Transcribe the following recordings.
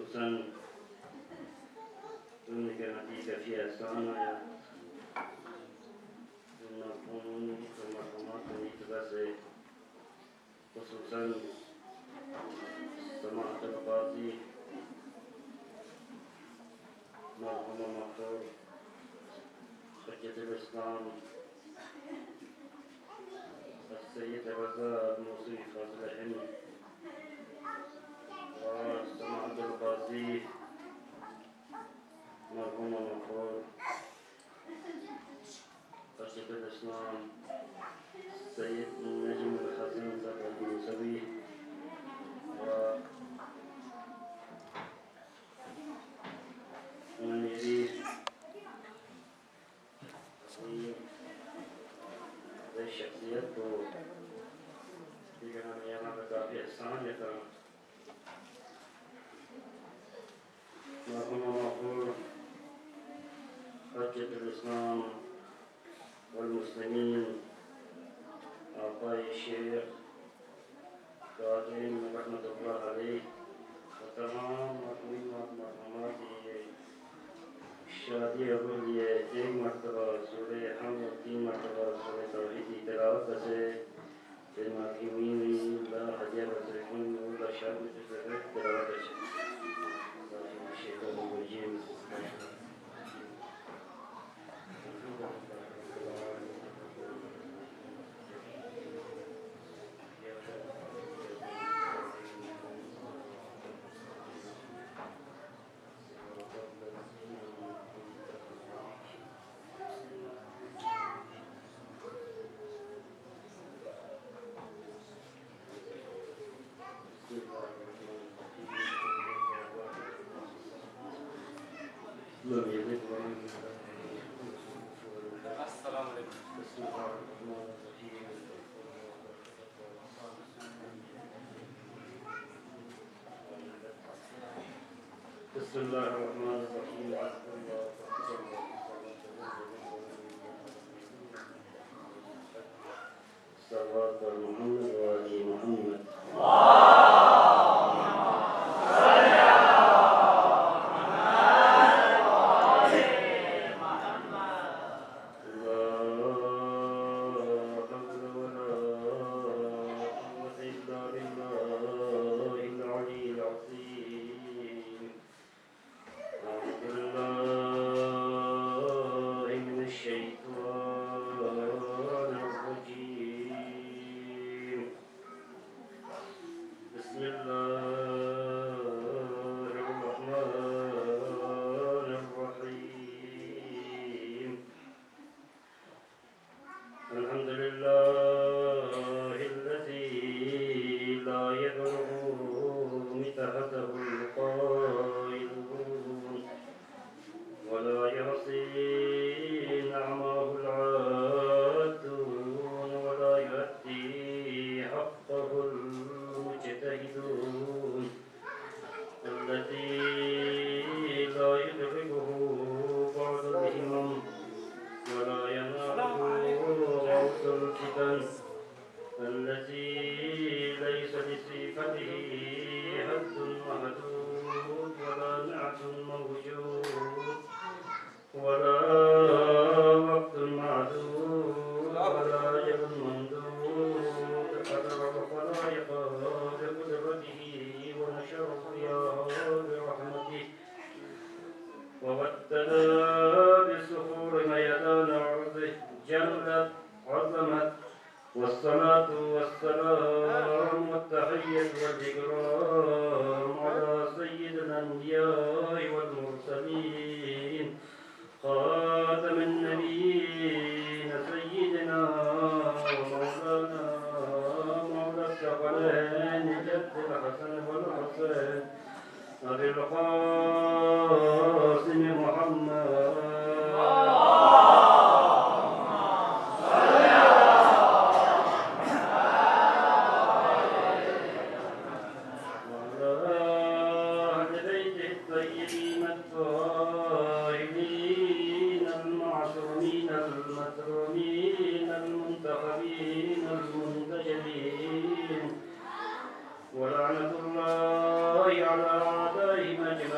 خصوصا ضمن نتيجة في أسوانا المرحومين والمرحومات بس خصوصا سماحة القاضي مرحوم مغفور حجة الإسلام السيد الرزاق الموصي فاضل الحلم وسماحة القاضي مرحوم مغفور حجة الإسلام السيد نجم الحسن صدر الموسوي ومن يريد ذي الشخصيات يمكن أن يعمل في إحسان مرحوم مغفور حجة الإسلام والمسلمين أعطاي الشيخ كاظم رحمة الله عليه وتمام مرحومين والمرحومات الشادية واللي دين مرتبة سورة حمد دين مرتبة سورة توحيد تلاوة في المرحومين لا حجاب سرقون ولا شاب تسرق تلاوة الشيخ أبو الجيم السلام عليكم. بسم الله الرحمن الرحيم. صلوات محمد وآل محمد. الحمد لله الذي لا يبلغ متحته القائلون ولا يحصي نعمه العادون ولا يؤدي حقه المجتهدون الذي لا يدركه بعض الهمم ولا يناله غوث الفتن الذي ليس لصفته حد محدود ولا نعت موجود ولا وقت معدود ولا أجل ممدود قدر الخلائق بقدرته ونشر ضياءه برحمته وبدل بسحور ميدان عرضه جلت عظمت والصلاة والسلام والتحية والإكرام على سيد الأنبياء والمرسلين خاتم النبيين سيدنا ومولانا مولى الثقلين جد الحسن والحسين أبي القاسم محمد ولعنة الله على أعدائهم أجمعين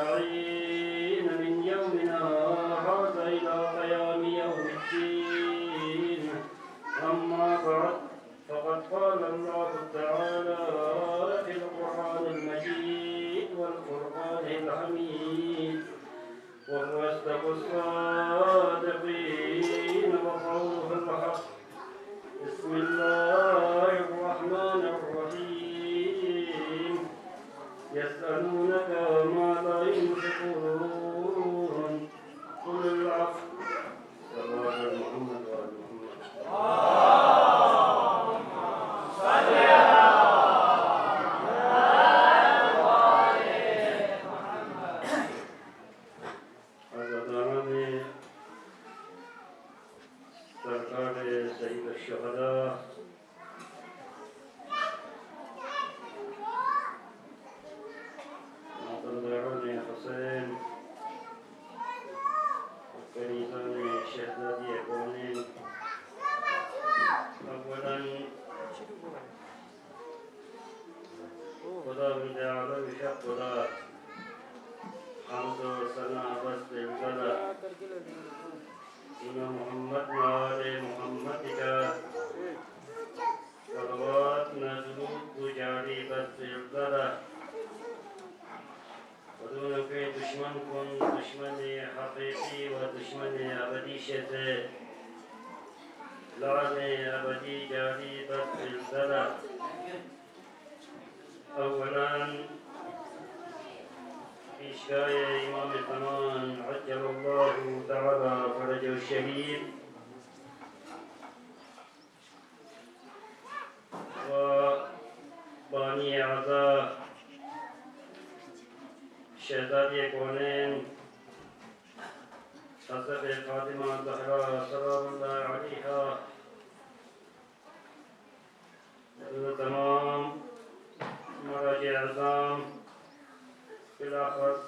قال الله تعالى في القرآن المجيد والفرقان الحميد وهو أصدق الصادقين وقوله الحق. بسم الله الرحمن الرحيم. يسألونك ماذا ينفقون قل العفو. صلى على محمد وآل محمد. सरकार सईद शुहदा मातंदरान हुसैन कनीज़ान शहज़ादी कौनेन अव्वलन खुदा वंदे आलम शब खुदा हमद व सना बस दिलज़दा इन्ना मोहम्मद वाले मोहम्मद का सलवात नज़रूर गुजारी बस दिलज़दा वदून के दुश्मन कौन दुश्मन हक़ीक़ी व दुश्मन अबदी से लाने अबदी जारी बस दिलज़दा अव्वलन पेशगाह इमाम ज़मान अज्जलल्लाहु तआला फरजहु शरीफ व बानी आज़ा शहज़ादी कौनैन हज़रत फ़ातिमा ज़हरा सलामुल्लाह अलैहा तमाम मराजे आज़ाम बिलाख़स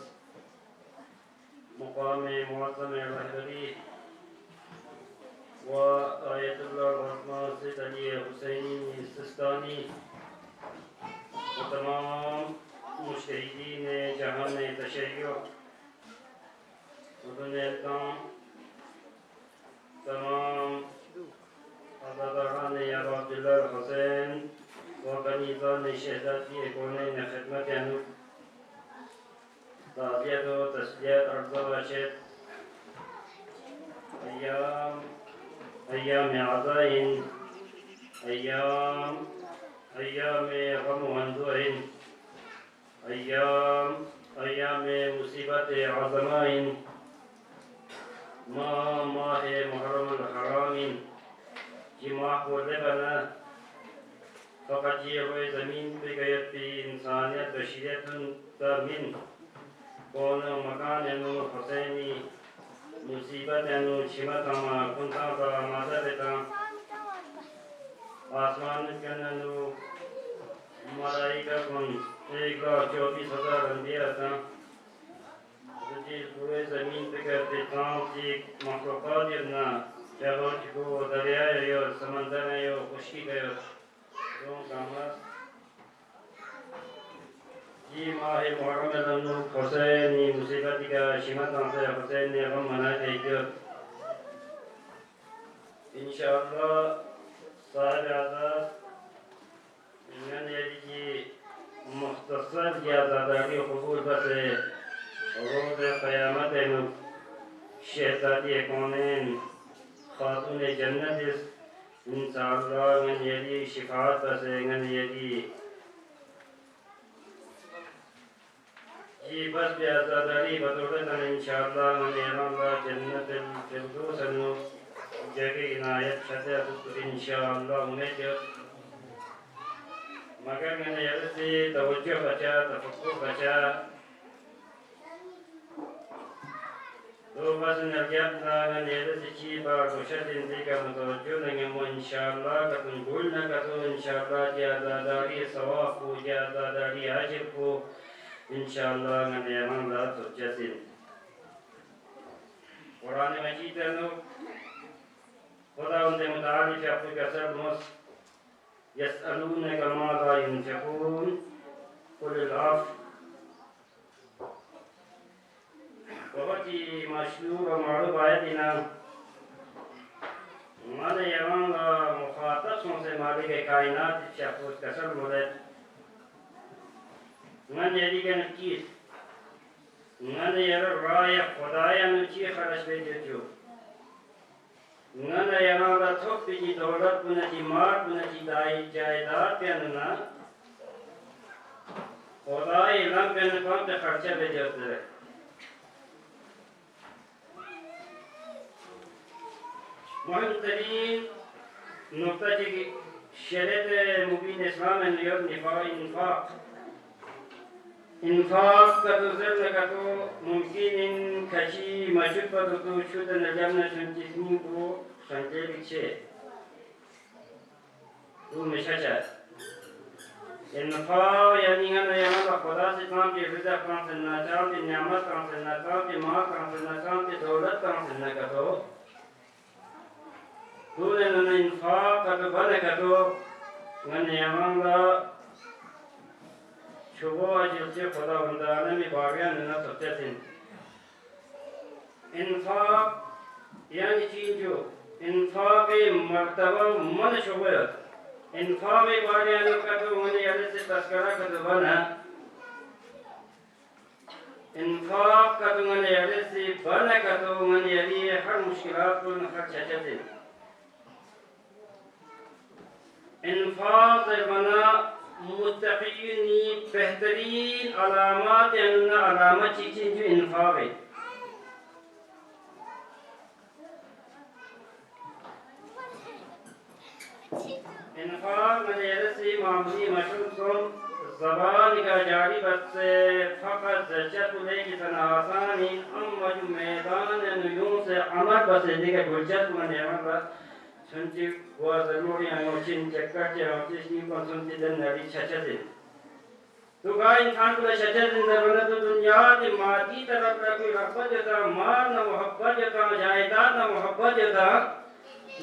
मुक़ाम मुअज़्ज़म रहबरी व आयतुल्लाह उज़्मा सैयद अली हुसैनी सिस्तानी व तमाम मुज्तहिदीन जहान तशय्युअ तमाम अज़ादारान अबू अब्दुल्लाह हुसैन व कनीज़ान शहज़ादी कौनैन खिदमत अनुब ताज़ियत व तस्लियत अर्ज़ बाशद अय्याम अज़ाइन अय्याम गम व अंजुइन अय्याम मुसीबत आज़माइन माह मुहर्रम हरामिन जी माह को बना फ़कत ये हुए ज़मीन पे गयत पे इंसानियत बशरियत तमिन कौन मकान एनु हुसैनी मुसीबत एनु छिमतमा कुंता का मादरता आसमान के एनु मलाइका कुन 1,24,000 अंबिया था जिस पूरे ज़मीन पे करते काम की मखलूक़ात ना चाहो को दरिया यो समंदर यो खुशकी गयो जो कामस जी माह मुहर्रम हुसैनी मुसीबत का शिमत से हुसैन ने गम मनाते जो इंशाअल्लाह साहिब आज़ाद मैंने ये मुख्तसर या ज़ादारी क़बूल बस रोज़ क़यामत नु शहज़ादी कौनैन खातून जन्नत इंशाअल्लाह मैंने ये शिफात बस मैंने ये जी बस बेअज़ादारी बदौलत इंशाअल्लाह मैंने अल्लाह जन्नत फिरदौस नु जगह इनायत शदत इंशाअल्लाह उम्मीद मगर मैंने यदि तवज्जो बचा तफक्कुर बचा तो बस नजरना मैंने यदि चीज़ बार कोशिश जिंदगी का मुतवज्जो नहीं मो इंशाअल्लाह का तुम भूल न करो इंशाअल्लाह ज़्यादादारी सवाब को ज़्यादादारी अजर को इंशाअल्लाह मैंने अल्लाह तो जैसे कुरान मजीद नो खुदा उनके मुताबिक अपने कसर मुस यस्अलूनका माज़ा युनफ़िक़ून क़ुल अल-अफ़्व बहुत ही मशहूर और मारूफ आयत ना हमारे यहाँ मुखातब से मालिक कायनात शख्स कसर मुलत من يديك نكيس من يرى الراية خدايا نشي خرج بيجو من يرى لا تخفي دولت بنتي مار بنتي داي جايدات بيننا خداي لم بينكم تخرج بيجو مهم ترين نقطة شرط مبين إسلام اليوم إنفاق كتوزر لكتو ممكن إن كشي مشروع كتو شو تنجمنا شنتيسمين كو شنتيلك شيء تو مشاجر إنفاق يعني أنا يانا خدا سے کام کی رضا کام سے ناچام کی نعمت کام سے ناچام کی ماں کام سے ناچام کی دولت کام سے نکتو تو نے إنفاق كتو بنا كتو من يانا شبوه جلسي خدا وندانا می باقیان ننا سبتتين انفاق يعني چينجو انفاق مرتبه من شبوه انفاق باقیان کتو من يالس تذکرہ کتو بنا انفاق کتو من يالس بنا کتو من يالي هر مشکلات کو نخر چچتين انفاق بنا متقين بهترين علامات أن علامة چیزیں جو انفاق ہے انفاق من يرسي معمولي مشروع زبان کا جاری بس فقط زجت لے سن آسانی اما جو میدان نیوں سے عمل بس دیگر گلجت من یمن سنتي وضروري أن يوشين جكّر جاوتيش نيكون سنتي دن نري شجرين. تو کا انسان کو شجرين دربنا تو دنیا کی مادی طرف رکھے رغبت جتا مال نہ محبت جتا جائیداد نہ محبت جتا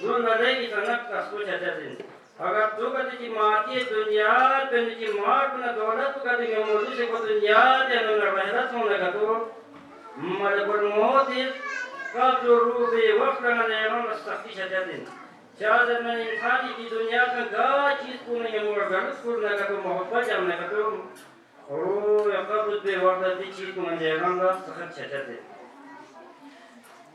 دو نرے کی سنت کسو شجرين. اگر تو کہتے کہ مادی دنیا پن کی مال نہ دولت تو کہتے کہ موضوع سے کو دنیا دے نہ رہنا سونا کا تو ملک الموت قدروا بوقت من يوم استخفي شجرين. شاید من انسانی کی دنیا کا گا چیز کو نہیں مور غلط کرنا کا تو محبت جامنا کا تو رو یا قبض بے وقت دی چیز کو من دیگان گا سخت چھچت ہے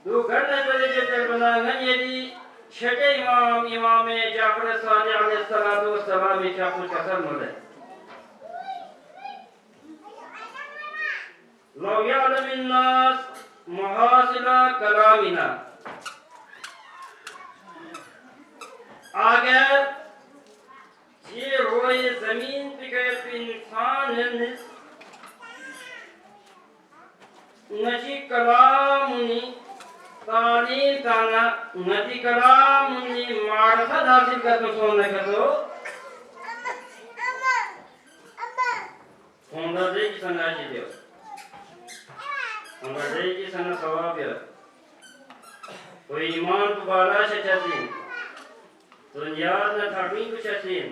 تو گھرنے بلے جیتے بنا غنیری چھٹے امام جعفر صادق علیہ السلام چاکو کسر ملے لو یعلم الناس محاصل کلامنا اگر یہ روئے زمین پہ گئے انسان نجی کلامنی تعلیم تانا نجی کلامنی معرفت حاصل کرتا سونے کا تو اندازے کی سنگا جی دیو اندازے کی سنگا ثواب ہے کوئی ایمان تو بالا شچاتی دنیا نہ تھامی کچھ اسین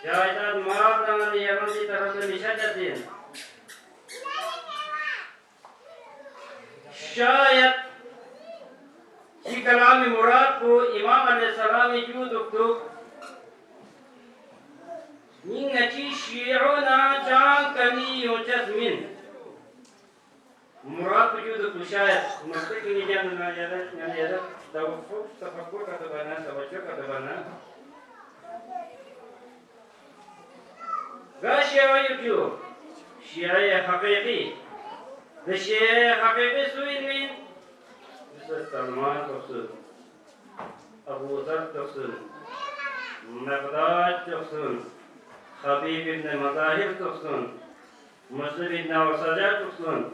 جائیداد مار نہ یمن کی طرف سے نشا جاتے ہیں شاید یہ کلام مراد کو امام علیہ السلام جو دکتو نینچی شیعونا جان کمی یوچت من مراد کو جو دکتو شاید مستقی نجان نہ یادت تفکر کا دبانا توجہ کا دبانا گا شیعہ کیوں شیعہ حقیقی الشيعة حقيقي سوين من مثل سلمان تقصد أبو ذر تقصد مقداد تقصد خبيب بن مظاهر تقصد مسلم بن وسجا تقصد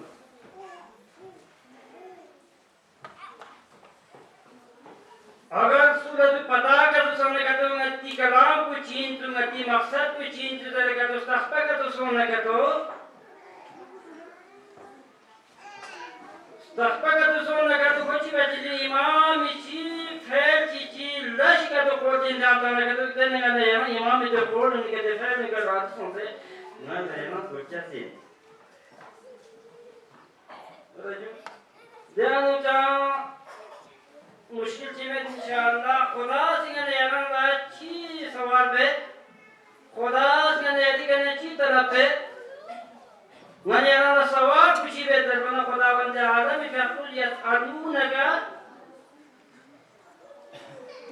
اگر صورت پتا کا تو سامنے کا تو نتی کلام کو چین تو نتی مقصد کو چین تو ذرا کا تو استخبا کا تو سامنے کا تو استخبا کا تو سامنے کا تو کچھ بچی امام چی پھر چی لش کا تو کوتین جاتا نہ کا تو کہنے کا نہیں امام جو بول ان کے دفاع میں کر رات سنتے نہ نہیں سوچا سی دھیان چا मुश्किल चीज़ इंशाअल्लाह खुदा सिंगने यारन ला ची सवाल पे खुदा सिंगने यदि करने ची तरफ पे मन यारन ला सवाल कुछ ही बेहतर बना खुदा बंदे आदम इफ़ाकुल यस्अलून का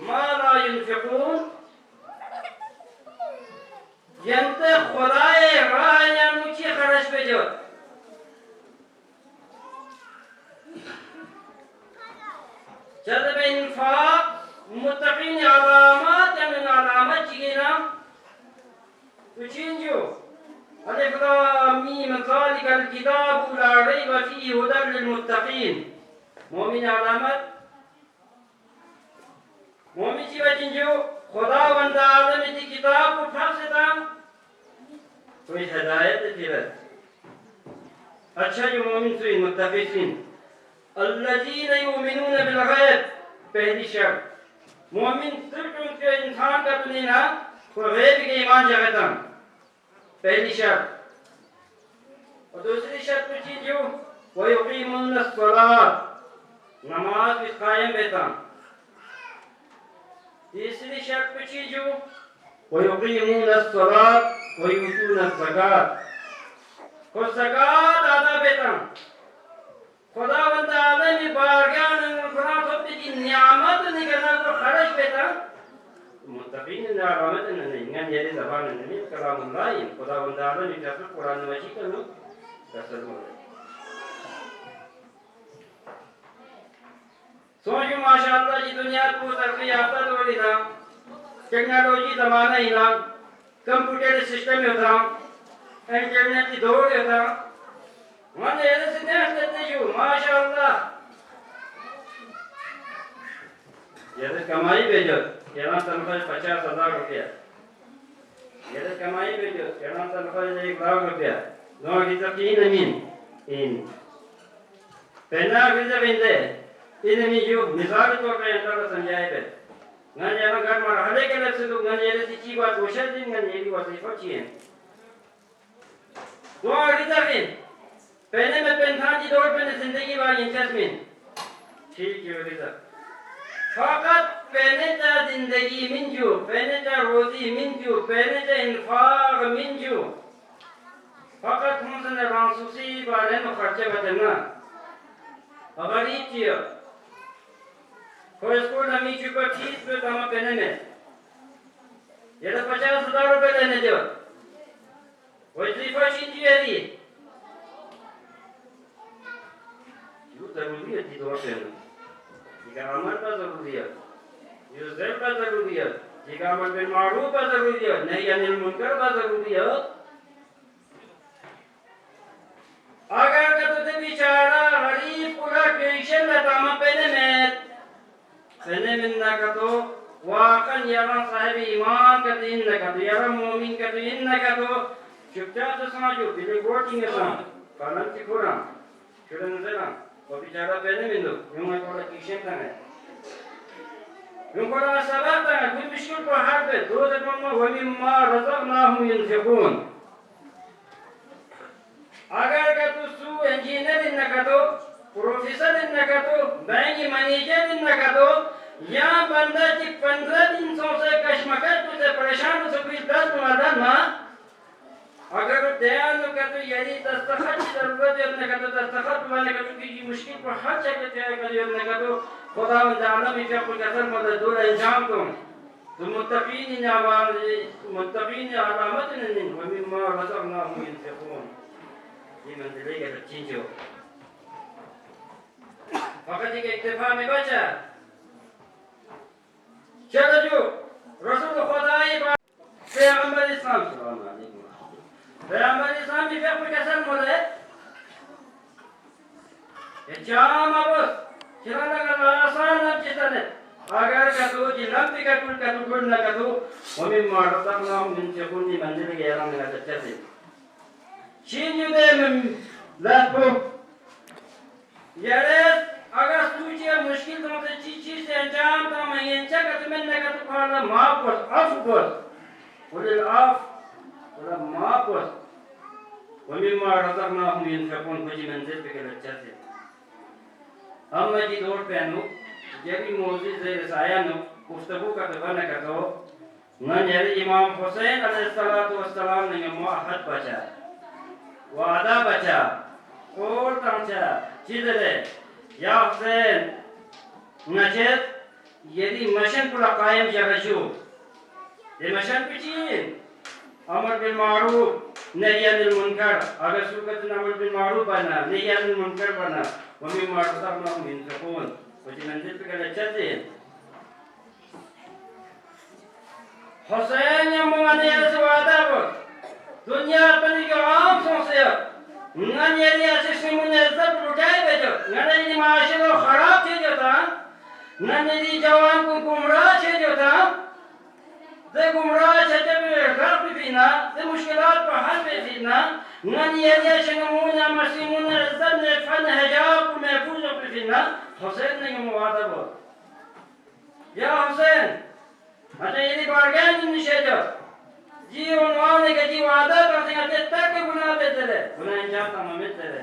मा ला युनफ़िक़ून यंते खुदाए राह या नुची खर्च पे जो जब इंफाक मुत्तक़ीन अलामत या min अलामत चीज़ें तुझिंजो अलिफ लाम मीम ज़ालिकल किताबु ला रैब फ़ीहि हुदल लिलमुत्तक़ीन मोमिन अलामत मोमिन चीज़ें खुदा वंदा आलम की किताब को फासिदा कोई हिदायत तिरत अच्छा जो मोमिन सुई मुत्तक़ीन अल्लज़ीन युमिनून बिल गैब पहली शर्त मोमिन सिर्फ उनके इंसान का तो नहीं ना वो गैब के ईमान जगता पहली शर्त और दूसरी शर्त पूछी जो वो युकीमून अस्सलात नमाज भी कायम रहता तीसरी शर्त पूछी जो वो युकीमून अस्सलात वो यूतून अज़्ज़कात को ज़कात अदा रहता खुदा वंदा आलमी बारगाह में खुदा सबकी की नियामत निकलना को खर्च बेटा मुत्तक़ीन ने अलामत नहीं इंगन ये ज़बान नहीं कलामुल्लाह खुदा वंदा आलमी जैसे कुरान मजीद का नो कसर बोले सोचो माशाअल्लाह जी दुनिया को तरक्की याफ्ता दौड़ी ना टेक्नोलॉजी ज़माना ही ना कंप्यूटर सिस्टम होता इंटरनेट की दौड़ होता माने ऐसे नहीं जो माशाअल्लाह ये कमाई भेजो यहाँ तनख्वाह 50,000 रुपया ये कमाई भेजो यहाँ तनख्वाह 1,00,000 रुपया नौ की तीन अमीन इन पहना की जब इंदे इन अमीन जो मिसाल के तौर पे अंदर समझाए पे ना जाना घर में हले के लफ्ज़ लोग ना ये चीज़ बात कोशिश दिन ना ये बात सिर्फ चीज़ दो की जब पहले मैं पेंथान की दौड़ पे जिंदगी बार इंचस में ठीक है वैसा फ़कत पहले चा जिंदगी मिंजू पहले चा रोज़ी मिंजू पहले चा इंफाक मिंजू फ़कत हम सने रांसुसी बारे में खर्चे बचना अगर ये चीज़ कोई स्कूल नमी चुका फीस पे काम पहने में ये तो 50,000 रुपए लेने जो वैसे फैशन जी है ये ज़रूरी है चीज़ों पे जिका अमल का ज़रूरी है ये ज़ेब का ज़रूरी है जिका अमल बिल मारूफ का ज़रूरी है नहीं अनिल मुनकर का ज़रूरी है अगर का तो बेचारा गरीब पूरा टेंशन लेता मैं पहले में ना का तो वाकन यारा साहिब ईमान का दिन ना का तो यारा मोमिन का तो इन ना का तो चुपचाप से समझो बिल्कुल वोटिंग है ना कानून की खुरा शुरू नजर आ वो बेचारा पहले में लो यूं मैं थोड़ा कीशे था है यूं थोड़ा सवाल था कोई मुश्किल को हाथ पे दो जगहों में वही माँ रज़क़नाहुम युनफ़िक़ून अगर का तो सू इंजीनियर इन ना का तो प्रोफेसर इन ना का तो बैंक मैनेजर इन ना का तो यहाँ बंदा जी 15 दिन से कश्मकश से परेशान से कोई 10 मुआदन माँ अगर ध्यान का तो यही दस्तखत की जरूरत है अपने का तो दस्तखत वाले का तो की मुश्किल पर हर जगह तैयार कर अपने का तो खुदा आलम ही क्या कोई कसर मदद दो इंजाम तो मुत्तक़ीन अलामत नहीं व मिम्मा रज़क़नाहुम युनफ़िक़ून ये मंजिले के चीज जो फकत एक इत्तेफा में बचा चलो जो रसूल खुदा पैगंबर इस्लाम सल्लल्लाहु अलैहि पैगंबर इस्लाम भी फिर कैसा बोले ये जाम अब चलाना का आसान न चीज़ है अगर का तो जिलाम भी का टूट ना का तो हमें मारता ना हम इनसे कोई मंजिल के यार में अच्छा से चीन युद्ध में लाखों यारे अगर सूचिया मुश्किल तो से चीज़ से अंजाम तो मैं ये अच्छा का तुम्हें ना का तो खाना माफ कर अफ़गोस बोले आफ बोला माफ कर वही मारता ना हम इनसे कौन कुछ मंजिल पे के अच्छा से हम मैं जी दौड़ पे आनू जबी मौजूद ज़ेर साया नो गुफ्तगू का तबना का तो न यारी इमाम हुसैन अलैहिस्सलातु वस्सलाम ने मुअहद बचा वादा बचा और तांचा चिदले या हुसैन नजत यदि मशन पुला कायम जगशु ये मशन पिचीन अमर बिल मारूफ नही अनिल मुनकर अगर सुकत अमर बिल मारूफ बना नही अनिल मुनकर बना वमी मारता ना मिन सकून वजी मंजिल पे गले चलते हुसैन या मुआने वादा पर दुनिया अपनी के आम सोचे नन यदि ऐसे मुने सब लुटाए बेजो नन यदि माशरे खराब थे जो था नन यदि जवान को गुमराह थे जो था दे गुमराह छते पे घर पे फिना दे मुश्किलात पर हल पे फिना नन यदि ऐसे मुने मसीमुने इज्जत ने फन हिजाब को महफूज पे फिना हुसैन ने मुवादा बोल या हुसैन अरे यदि बारगान निशेजो जी उन्होंने के जी वादा करते हैं तक गुनाह बेचले गुनाह इंजाम तमाम बेचले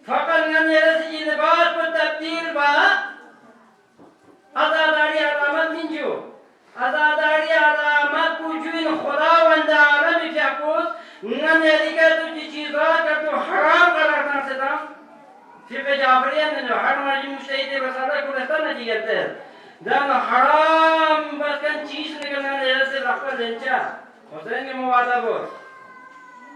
फकत नन यदि जी बात पर तब्दील बा आज़ादारी अलामत निंजो आज़ादारी अलामत कुजुइन खुदावंद आलम इफ़्याकुस नन यदि का तो चीज़ात का तो हराम कराता से था फिर जाफरिया ने जो हर मर्जी मुश्तहिद बसादा को रहता न जी कहते हैं दान हराम बस कन चीज निकलना है से लक्का लेंचा हुसैन के मुवादा को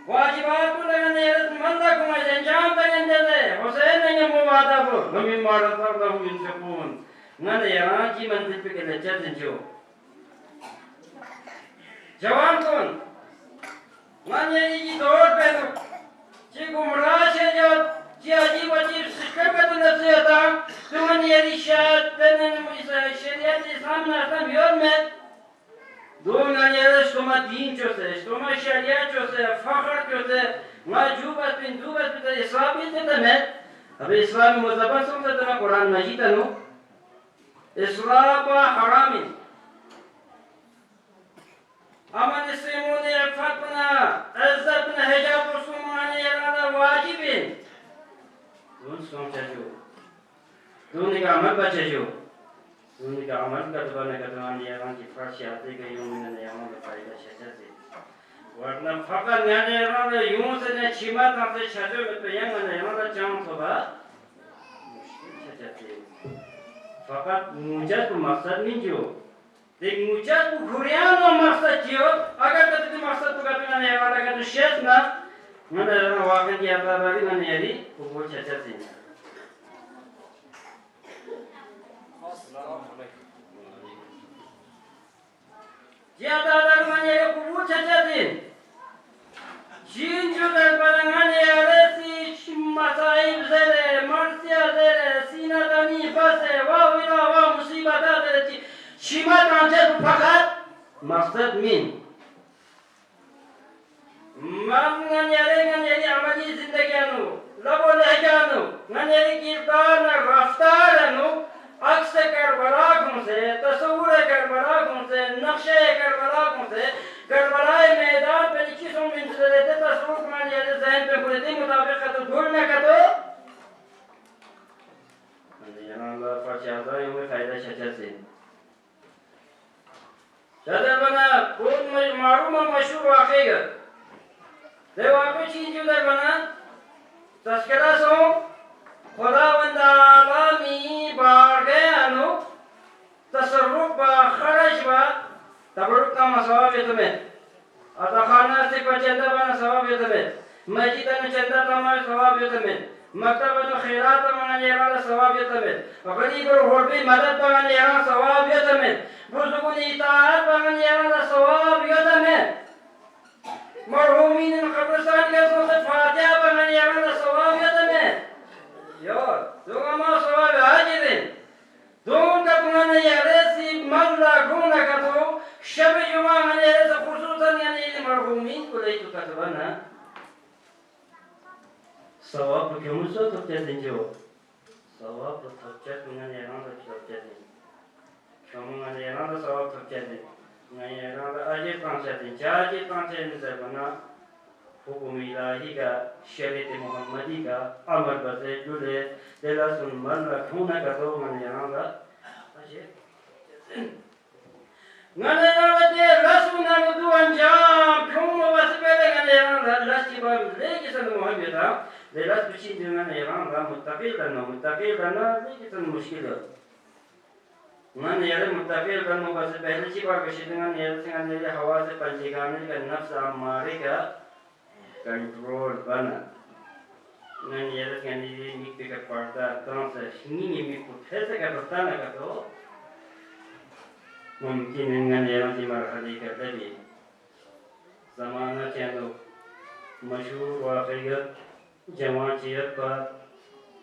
वाजिबात को लगने है मंदा को मैं अंजाम तक दे हुसैन ने मुवादा को हम मारा सब हम इन सकून न यार जी मंजिल पे के लेंचा जो जवान कौन मन ये जी दौड़ पे जी गुमराह से जो जी अजीब अजीब सिक्का का तो नसीहता तुमने यदि शायद शरीयत इस्लाम ना असम योर में दो नजर तुम दीन चोसे तुम शरीयत चोसे फखर चोसे माजूबत बिन दूबत बिन इस्लाम भी तो में अब इस्लाम मुज़ब्बत समझते तो कुरान मजीद नो इस्लाम हराम अमन इस्लामों ने फतना इज्जत न हिजाब रसूमाने यारा वाजिब तुम सोचा जो तुमने का अमल बचे जो तुमने का अमल का दबाने का दबाने यार की फर्श आते गए यूं मैंने यारों का फायदा शेचा से वरना फकर याने यारों यूं से ने छिमा ताते शेचो में तो यंग ने यारों का चांस होगा मुश्किल शेचा से फकर मुझे तो मकसद नहीं जो देख मुझे तो घुरियान और मकसद जो अगर तो मकसद तो करते ना यारों का तो शेच ना मैंने यारों वाक़ई की आता बारी मैंने यारी वो बहुत शेचा से ज्यादा दरमान ये कुछ अच्छा दिन जिन जो दरबारंगन ये रेसी मसाइब ज़रे मर्सिया ज़रे सीना दानी बसे वाह विला वाह मुसीबत आते ची शिमा तांचे फकत मकसद मीन मन गन ये अमली जिंदगी अनु लबो लहजानु गन ये किरदार न रफ्तार अनु अक्स करबला से तस्वुर करबला से नक्शे करबला से करबला मैदान पे किसों में लेते तस्वुर मान ये ज़हन पे पूरे दिन मुताबिक तो ढूंढ ना करो यहाँ अल्लाह फरशादा यूं में फायदा शचा से ज़्यादा बना कौन मारूम मशहूर वाक़ेगा दे वाक़ई चीज़ जो बना तस्करा सो खुदावंद आलमी बारगे अनु तसर्रुफ बा खरज बा तबरुक का मसवाब तुम्हें अतखाना से पचंदा बना सवाब तुम्हें मस्जिद में चंदा तमाम सवाब तुम्हें मकतब में खैरात में यारा सवाब तुम्हें गरीब और होरबी मदद में यारा सवाब तुम्हें बुजुर्गों की इताअत में यारा सवाब तुम्हें मरहूमीन कब्रिस्तान के सोते फातिहा में यारा सवाब तुम्हें यार तो हमारा सवाल आज दिन दोन का तुम्हारे यारे सी मल्ला खूना का तो शब जुमा में यारे से खुसूसन यानी ये मरहूमीन को ले चुका तो ना सवाब क्यों मुझसे तो क्या दिन जो सवाब तो सच्चा तुम्हारे यारा तो सच्चा दिन तुम्हारे यारा तो सवाब सच्चा दिन नहीं यारा तो अजय पांच दिन चार दिन पांच दिन से बना हुकुम इलाही का शरीयत मोहम्मदी का अमर बसे जुले तेरा सुन मन रखूना का तो मन यहाँ का अजे ngane na de lasu na du anjam khum was pele ngane ran lasi ba le ki san mohammed ha le las bichi de ngane ran ra muttaqil na le ki san mushkil ngane yare muttaqil kan mo bas pehle chi ba bichi de ngane yare ngane le hawa se panjigane ka nafs amare ka control bana ngane yare ngane ni pe ka parda tan se ni mi ko these ka tana ka to मुमकिन इंगनेरों की मरहली करते भी ज़माना चैनो मशहूर वाक़ियत जवान चीज़ पर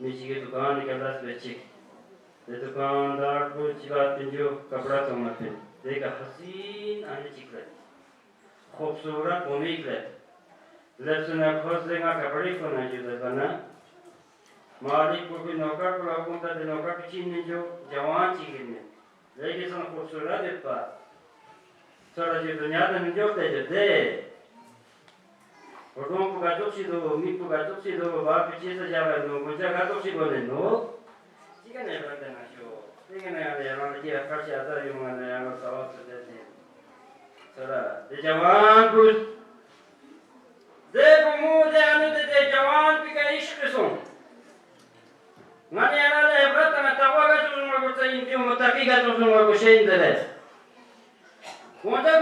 मिची की दुकान के दस बच्चे ते दुकानदार को चिबात पिंजो कपड़ा तो मत पिन देखा हसीन आने चिकले खूबसूरत भूमिकले लफ्ज़ना खोज देगा कपड़े को ना जुदा बना मालिक को भी नौकर को लाऊंगा तो नौकर की चीज़ जो जवान चीज़ में लेकिन सन खूबसूरत है पर थोड़ा जो दुनिया में जो तेरे और तुम को गातो सी दो मी को गातो सी दो बाप पीछे से जावे नो मुझे गातो सी बोले नो ठीक है ना बता ना शो ठीक है ना यार हम ये खर्च आता है हम ने यार सवाल से देते थोड़ा दे जवान पुरुष दे मुझे आने दे जवान भी का इश्क सुन ngani ana le brata na tawaga tu mo ko tsayin ti mo takiga tu mo ko shein dele konta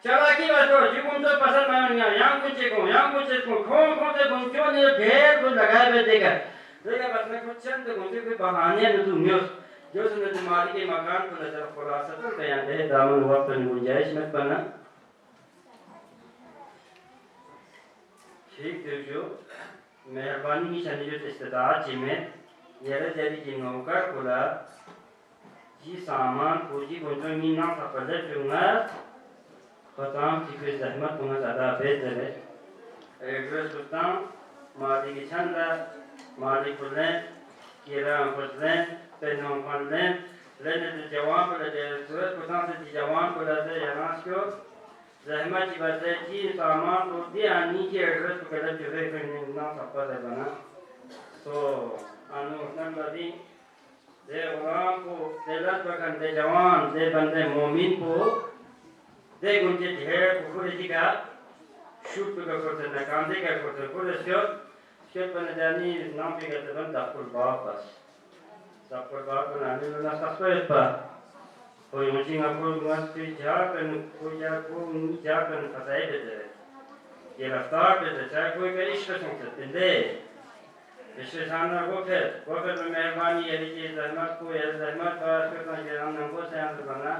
chalaki ba to jibun to pasan ma na yang kunche ko kon te kuncho ne ढेर को लगाए हुए देखा बस में कुछ चंद कुंचे के बहाने न तू म्योस जो सुने तुम्हारी के मकान को नजर खुलासा तो बयान दे दामन वक्त में गुंजाइश मत बना ठीक है जो मेहरबानी की शनि जो इस्तेदाद जिम्मे येरे तेरी जिन्नोकर खुला जी सामान पूजी कुंजों मीना सफले चुंगा खताम की फिर जहमत कुंगा ज़्यादा बेच दे एड्रेस बताऊं माली की छंदा माली कुल्ले किरा कुल्ले पेनों कुल्ले लेने तो जवान को ले एड्रेस बताऊं तो जवान को ले यहाँ क्यों ज़हमत की बात है कि सामान को दिया नीचे एड्रेस को कदम जो है फिर ना सफल है बना तो अनुमान लदी दे वहाँ को तेलत बकन दे जवान दे बंदे मोमिन को दे गुंजे ढेर कुकुरी का शूट पे करते हैं कांदे का करते हैं पूरे स्क्योर पर जानी नाम पे करते हैं दापुर बाप बनाने में ना सस्पेंड पर कोई मुझे आपको मत कोई जाकर फसाए देते हैं ये रफ्तार देते चाहे कोई का इश्क सुनते हैं इससे सामने वो फिर में मेहरबानी ये लीजिए ज़हमत को ये ज़हमत बात करना कि हम नंगो से आंसर बना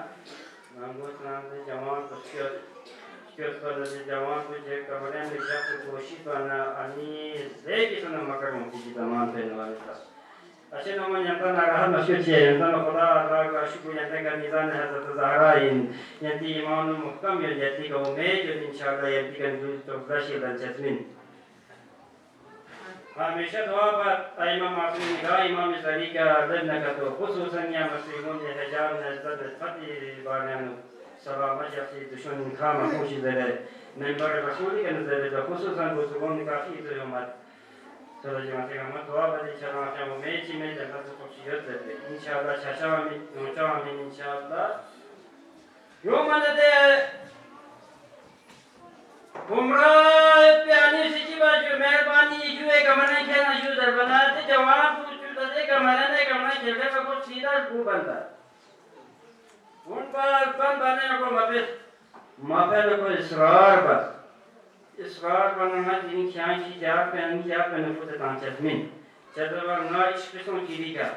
नंगो से आंसर जवान को स्क्योर पर जवान को चेक करने में जाकर कोशिश करना अनि ले किसने मकर मुझे तमाम पे नवाज़ था अच्छे नमूने यंत्र नागराह मशहूर है यंत्र में खुदा राग शुक्र यंत्र का निज़ाम है तो ज़ाहरा इन यंत्री ईमान मुहकम यंत्री का उम्मीद जो इंशाअल्लाह यंत्री का दूध तो फ्लैश ये लंचस्मिन हमेशा दुआ पर इमाम मासूम निगाह इमाम ज़री का लब्न का तो खुसूसन या मस्लिमों ने हजाब नज़र फती बारन सलामत जैसे दुश्मन खाम खुशी दे मेंबर रसूली का नज़र दे खुसूसन बुजुर्गों ने काफ़ी तो मत चलो जी माते हम दुआ बदे चला क्या वो मेची में जगह तो खुशियत दे इंशाअल्लाह चाचा में नोचा में इंशाअल्लाह यो मन दे उम्र प्यानी सिची बाजू मेहरबानी जो एक मने के ना जो दर बनाते जवान पूछ दे का मने का मने खेले को सीधा भू बनता उन पर बने को माफे को इसरार बनाना दिन क्या की जा पे नफरत तांचस्मिन चदवा ना इश्क़ों की दिखा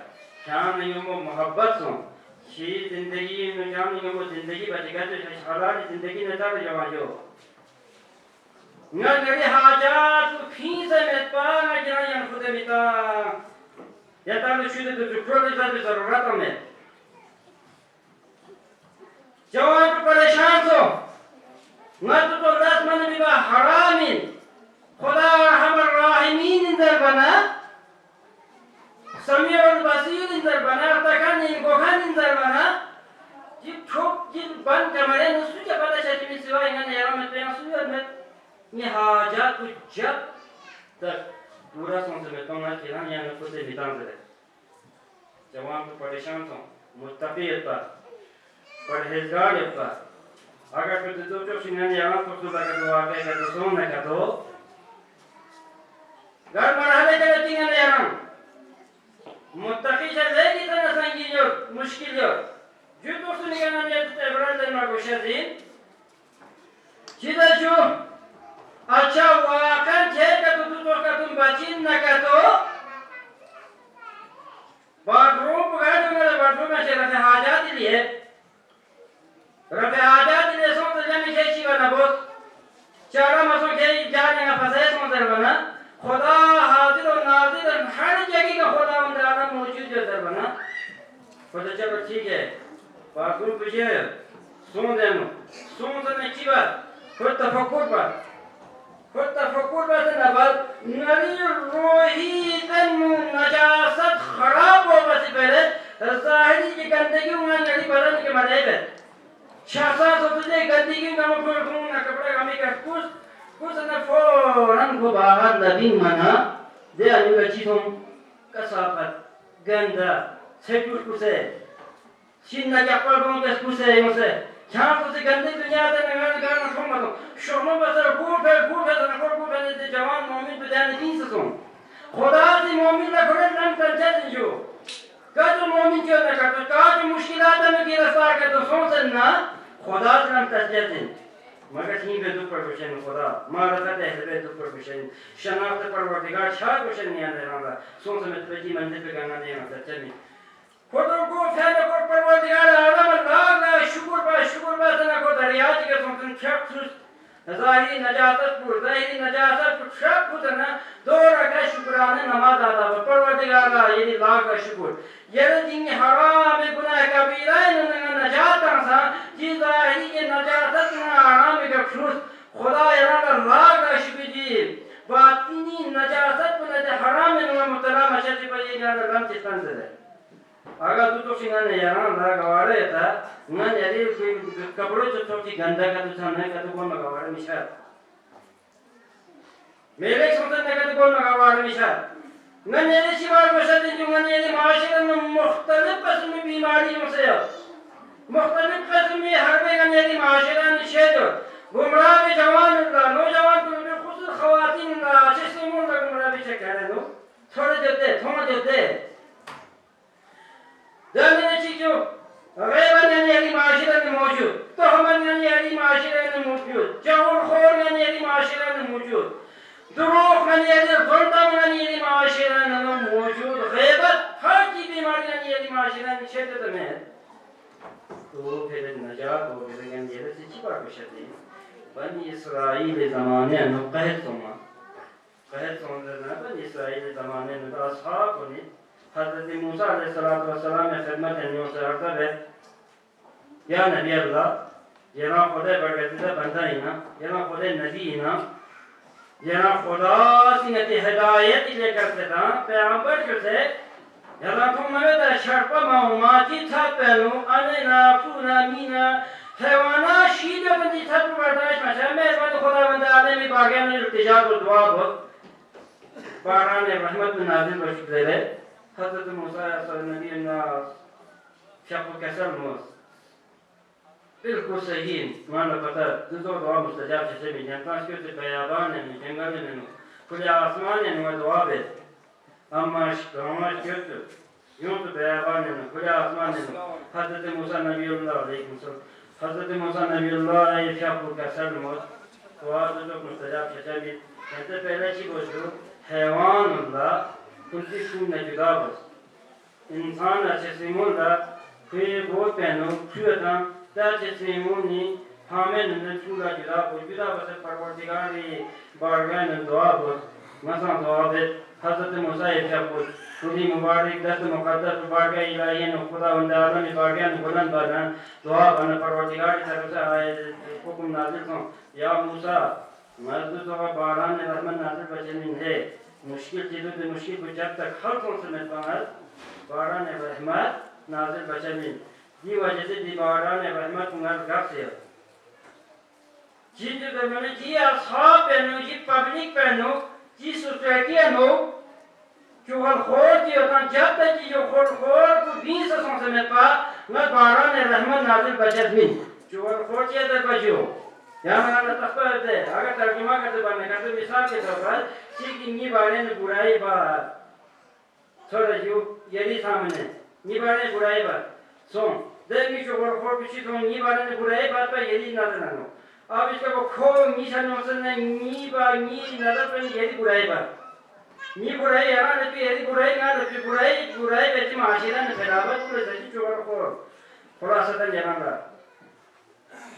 क्या नहीं वो मोहब्बत सो शी जिंदगी में क्या नहीं वो जिंदगी बचेगा तो हलाल जिंदगी न तार जवाजो ना मेरे हाजात फीस में पाना जाए या खुद मिता या तार शुद्ध तो प्रोग्रेस है ज़रूरत में जवान परेशान सो ना तो लास्ट मन भी बा हरामिन खुदा रहमर राहिमीन इंदर बना समीउल बसीर इंदर बना तकन इनको खान इंदर बना जिप छोप जिप बन कमरे नुसु के पता चली में सिवा इंगन यारा में तो सुयर में ये हाजा कुछ जब तक पूरा समझ में ना कि ना खुद से बितान दे जवान को परेशान हो मुस्तफी होता परहेजगार होता अगर कुछ दो सिंगन यहाँ तो सुबह का तो आगे का तो सोने का तो घर बढ़ाने के लिए सिंगन यहाँ मुस्तफी से लेगी तो ना संगी जो मुश्किल जो तो सुनिए ना ये तो बड़ा दिन में कुछ दिन जिधर जो अच्छा वाकन थे का तुम बचिन न का तो बाथरूम में से रफे हाजात लिए सो तो जमी खेची बना बोस चारा मसो के जाने का फसाए समझ बना खुदा हाजिर और नाजिर हर जगह का खुदा अंदर आना मौजूद है बना खुदा चलो ठीक है बाथरूम पीछे सुन से अच्छी बात खुद तफक्कुर पर नबल नरी रोही तन नजासत खराब हो बस पहले ज़ाहिरी की गंदगी उन्हें नरी बदन के मरे पे शासा सोचते गंदगी का मुझे ना कपड़े कमी कर कुछ ना फौरन को बाहर नबी मना दे अनुगा चीज़ों कसाफत गंदा सेटुस कुसे शिन्ना क्या पढ़ों के कुसे मुझे यहाँ तो गंदी दुनिया से नगान करना छोड़ मत शोरों पर सर खूब है जवान मोमिन बजाने तीन से सुन खुदा से मोमिन ना खुले नाम तंचे जो काजो मोमिन क्यों ना करते काजो मुश्किलात में की रफ्तार के तो सोच ना खुदा से नाम तंचे मगर तीन पे दुख पर कुशन खुदा मारा करते हैं पे दुख पर कुशन शनाख्त परवरदिगार शायद कुशन नहीं आने वाला सोच में तुझी मंदिर पे गाना नहीं आता चलिए खुदा को फैले को परवरदिगार आलम अल्लाह शुक्र बा तना को दरिया के सोचन छक्स ज़ाहिरी नजात को शक खुदना दो रकात शुक्राना नमाज अदा परवरदिगार ये लाख का शुक्र ये दिन हराम गुनाह कबीरा नजात सा जी ज़ाहिरी के नजात ना आराम का खुश खुदा यारा लाख का शुक्र जी बातिनी नजात को न हराम में मुतला मशति पर ये ना लम चितन से अगर तू तो सिंगाने यारा ना गवारे था ना यदि कपड़ों जो छोटी गंदा का तो सामने का तो कौन गवारे मिशा मेरे सोचने का तो कौन गवारे मिशा ना मेरे शिवार बशत जो ना ये माशरे में मुख्तलिफ किस्म की बीमारियों से मुख्तलिफ किस्म की हर में का ये माशरा निषेध गुमराह भी जवान नौजवान को खुद खवातीन अच्छे मुंह का गुमराह भी कह रहे हो थोड़ा देते जानने चीज़ों गैबन यानी माशिरा में मौजूद तो हम यानी माशिरा में मौजूद जाऊर खोर यानी माशिरा में मौजूद दुरूख यानी ज़ुल्म यानी माशिरा में मौजूद गैबत हर की बीमारी यानी माशिरा में शिद्दत में तो फिर नजात हो फिर यानी ये सच्ची बात है बनी इस्राइल ज़माने में कहत सोना बनी इस्राइल ज़माने में असहाब ने हज़रत मूसा अलैहिस्सलाम ने खिदमत अन्यों से अर्ज़ है या नबी अल्लाह ये ना खुदा बरकतीदा बंदा ही ना ये ना खुदा नबी ही ना ये ना खुदा सिंगती हिदायत लेकर से था पैगंबर जो से ये ना तुम मने दा शर्पा माउमाती था पहलू अने ना फूना मीना हैवाना शीद बंदी था बर्दाश्त में मैं बंद खुदा बंदा आदमी बागे में इल्तिजा को दुआ बहुत बारान रहमत नाज़िल बख्श दे हज़रत मूसा नबी अन्नास शक़्क़ कसर मूस बिल्कुल सही मानो पता जो दुआ मुस्तजाब से भी जनता के से बयाबान में जंगल में खुले आसमान में दुआ बे अम्माश क्यों यूं तो बयाबान में खुले आसमान में हज़रत मूसा नबी अल्लाह अलैहि वसल्लम हज़रत मूसा नबी अल्लाह ये शक़्क़ कसर मूस दुआ जो मुस्तजाब से भी जैसे पहले ही बोलो हैवान अल्लाह कुछ न जुदा बस इंसान अच्छे से मुल्ला फिर बहुत पहनो फिर था ताजे से मुनी हमें न चूड़ा जुदा बस परवरदिगारी बारगाह न दुआ बस मसा दुआ बे हज़रत मूसा ये खुदी मुबारक दस्त मुक़द्दस बारगाह इलाही न खुदा वंदा आलम बारगाह न बुलंद बना दुआ बना परवरदिगारी तरफ से आए हुक्म नाज़िल को या मूसा मज़दूर तो बारान रहमत नाज़िल बचने है मुश्किल चीज़ों से मुश्किल को जब तक हर कौन समझ पाना बारान रहमत नाज़िल बचने दी वजह से दी बारान रहमत उन्हें घर से چیز در من چی اصحاب بنو چی پبلیک بنو چی سوسایتی بنو جو خود یا جب تک جو خود کو 20 سم پا نه باران رحمت نازل بچت من جو خود چه در بجو یعنی اگر تخبرته اگر ترجمه کرده بنده کرده مثال के तौर पर چی की बारे में बुराई बात थोड़ा जो यही सामने बारे में बुराई बात सुन देखिए जो खो पीछे तो बारे में बुराई बात पर यही नजर आनो अब इसका वो खो मिशन मसले नजर पर यही बुराई बात बुराई यार लेकिन यही बुराई ना लेकिन बुराई बेची माशिरा ने बराबर पूरे सच्ची चोर खो थोड़ा सा तन जाना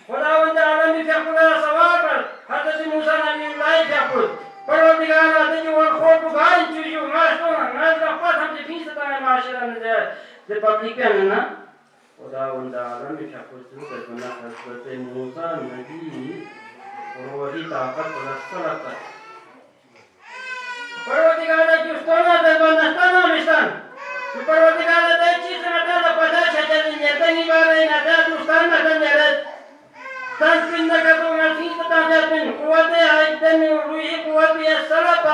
खुदावंद आलम की खुदा सवाल पर हजरत मूसा नबी अल्लाह की खुद परवरदिगार आते जो खो को गाय चुजू मास्टो ना का पथ हम से 20 ता माशिरा ने दे पब्लिक पे ना खुदावंद आलम की खुद तो बना हजरत मूसा नबी और वही ताकत रसलत परवरदिगार की स्तोना दे बनस्ताना मिशन परवरदिगार दे चीज में तो पता है कि ये तंगी बारे ना था दुस्तान ना था تنفين نكتو نفيس تنجربين قوة عيدن روحي قوة السلام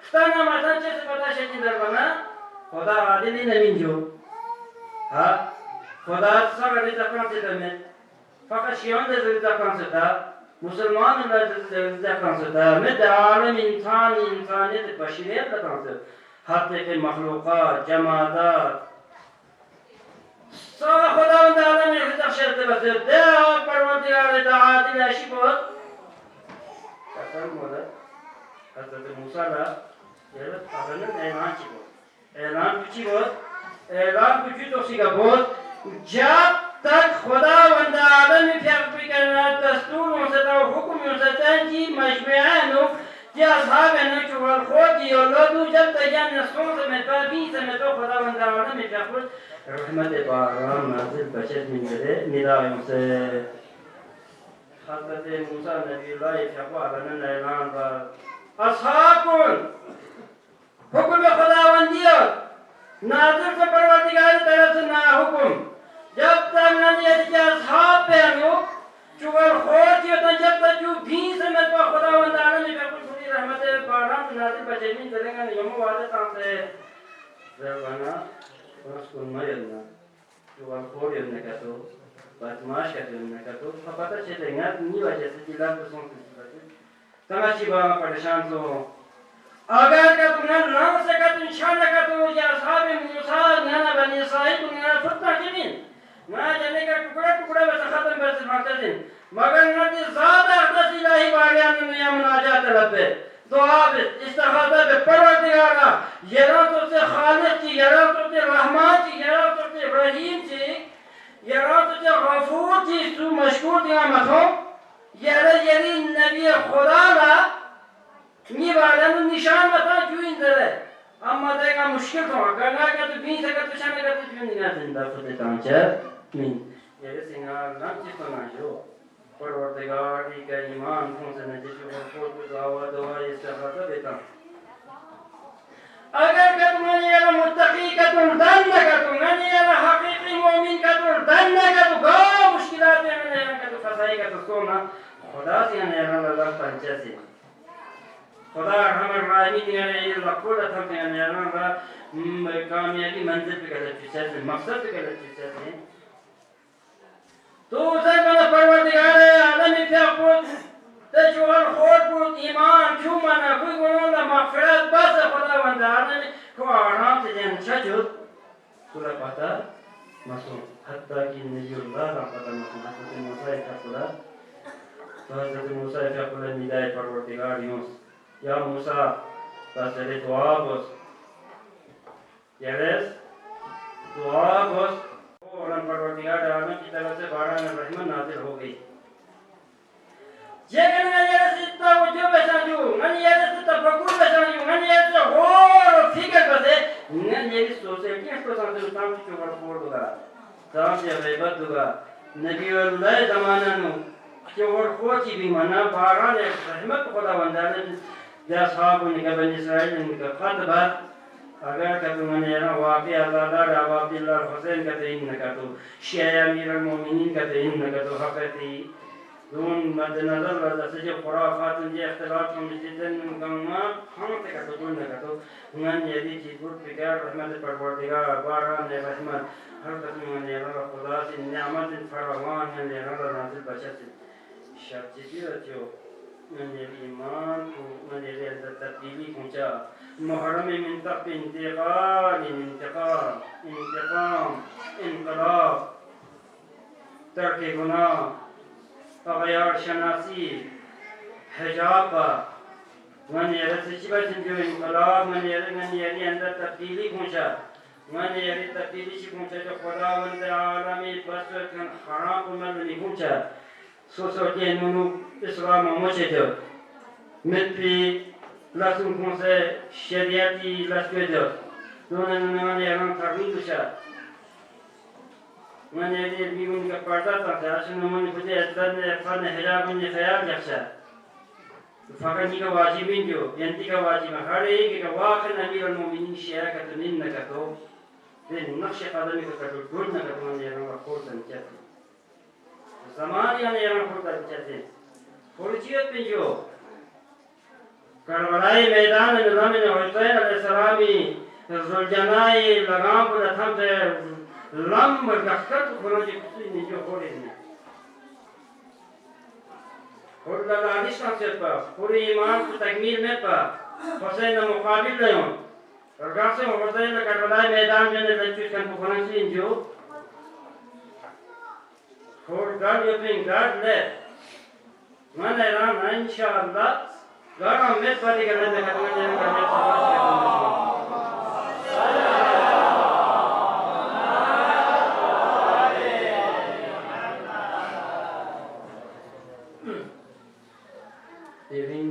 استنى ما تنجس پتا شكي دربنا خدا عادلی نمین جو ها خدا سگر تکان سے دمت فقط شیعان دزل تکان سے دا مسلمان دزل تکان سے دا مد عالم انسانیت بشریت تکان سے حتی که مخلوقات جمادات سال خداوند عالم رزق شرط بسیار ده پروردگار عادل اشی بود کسان مولا حضرت موسی را یه آدم اعلان چی بود اعلان کچی تو سیگا بود جب تک خداوند عالم پیغمبر کرنا دستور اونستا و حکم اونستا کی مجمعانو کی اصحابانو چوال خودی الله دو جب تجان نسون سمتا بی سمتا خداوند عالم پیغمبر رحمت باران نازل بچت من جده ندایم سے حضرت موسی نبی اللہ پیغمبر عالم اعلان با اصحاب کن حکم خداوندیت نازل سے پروردگار طرف سے نا حکم جب تک نجد کے اصحاب پہنو چوگر خود ہوتا جب تک جو بھی سمت کا خداوند عالم پیغمبر خودی رحمت باران نازل بچت من جده گا یمو واضح تام سے زربانا Rasul mayarna, jual kori nekato, batmash kato nekato, apata celengat ni wajah sejilat bersong sejilat. Tengah ciba परेशान तो अगर का तुमने नाम से का तुम शान का तो या साहब मूसा नाना बनी साहिब ना फुटना जमीन ना जाने का टुकड़ा बस खत्म बस मारते दिन मगर ना कि ज्यादा दस इलाही बारियां ने या मुनाजात तलब पे दुआ पे इस्तिग़ासा पे परवरदिगारा यरा तो से खालिक की यरा तो से रहमान की यरा तो से रहीम की यरा तो से गफूर की सु मशकूर दिया मतो यरा यरी नबी खुदा ला नी वाला निशान बता क्यों इंदर है अम्मा देगा मुश्किल तो गंगा का तो बीच का तो शान का तो क्यों नहीं जिंदा खुद तांचा min ये सिंगार नाम चित ना जो परवरदिगार का ईमान कौन से ने जो को दुआ दुआ इस्तिग़ासा देता अगर का तुम ये मुत्तकी का तुम दन का तुम ये हकीकी मोमिन का तुम दन का तो गा मुश्किलात में ने का तो फसाई का तो सोना खुदा से ने अल्लाह पंचासी खुदा हमारे राही ने ये लकुल था ने अल्लाह कामयाबी मंजिल पे गलत चीज मकसद पे गलत चीज तो उसे बना परवरदिगार आलम फिर تجوال خود بود ایمان چون من کوی گناه لا مغفرت بس خداوند عالم کو آرام سے جن چجود سورہ پتا مسون حتی کہ نبی اللہ را پتا مسون حضرت موسی کا خدا تو حضرت موسی کا خدا ندای پروردگار یونس یا موسی بس دعا بس یارس دعا بس اور پروردگار عالم کی طرف سے باران رحمت نازل ہو گئی Jangan hanya kita wujud bersaju, hanya kita fokus bersaju, hanya kita whole fikir bersih, hanya sosial yang persoalan utama cuma juga, sama dia hebat juga. Nabi Allah zaman nu, cuma kuat di mana baran yang rahmat Khudawand dia sahabat ni Bani Israel ni kata agar kata mana wafi azadar Abdullah Husain kata ini kata Syekh Amir al-Mu'minin kata ini kata hakati دون مد نظر رضا جو خرافات جو اختلاف هم جدا گما هم تک تو نه کتو من یادی چیز بود بگر رحمت پروردگار باران رحمت هر قسم من یارا خدا سے نعمت فراوان من یارا نازل بچت شرط جو من ایمان من یاد تبدیلی کنجا محرم من تقی انتقام انقلاب ترک گناه غيار شناسي حجاب من يرى سيبا جو انقلاب من يرى عند تبديلي كونشا من يرى تبديلي شي كونشا جو خدا من عالمي بس كان حرام من كونشا سوسوتي نونو اسلام موشيتو مثل لاسون كونسا شريعتي لاسويدو دون من يرى تغييرشا من يدي بيقول كبرتا تانسا عشان من يبدي أتدرب فن حجاب من خيال يخشى فقط نيكا واجبين جو ينتيكا واجبا هاري كواخر أمير المؤمنين شيئا كتنين نكتو لين نقش قدمي كتو دول نكتو من يرون خورتا نكتو زمان يعني يرون خورتا نكتو خورجيت بن جو کربلائی میدان نظام حسین علیہ السلامی زلجنائی لگام پر اتھم سے لم گخت خروج کسی نیجو خوری نہیں خور لگانیش کنسیت پا پوری ایمان کو تکمیل میں پا حسین مقابل لیون رگاہ سے حسین کربلائی میدان جنے لچوش کن کو خرانسی انجو خور گاڑ یوپین گاڑ لے من ایران انشاءاللہ گاڑا میں پاتی کرنے میں ختم جانے کا میں سواز کرنے دیرین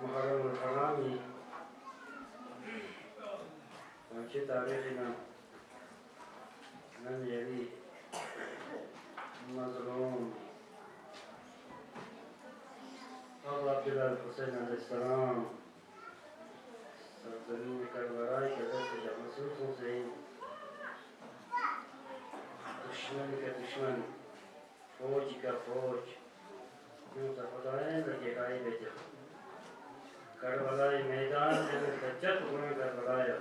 محرم الحرامی وانچه تاریخنا من یری مظلوم ابو عبدالله الحسین علیہ السلام سرزمین کربلائی کے دست جب مسلوح حسین دشمن کا دشمن فوج کا فوج یوں خدائیں لگے گائی بیٹے کربلائی میدان میں بچت ہونے کربلائی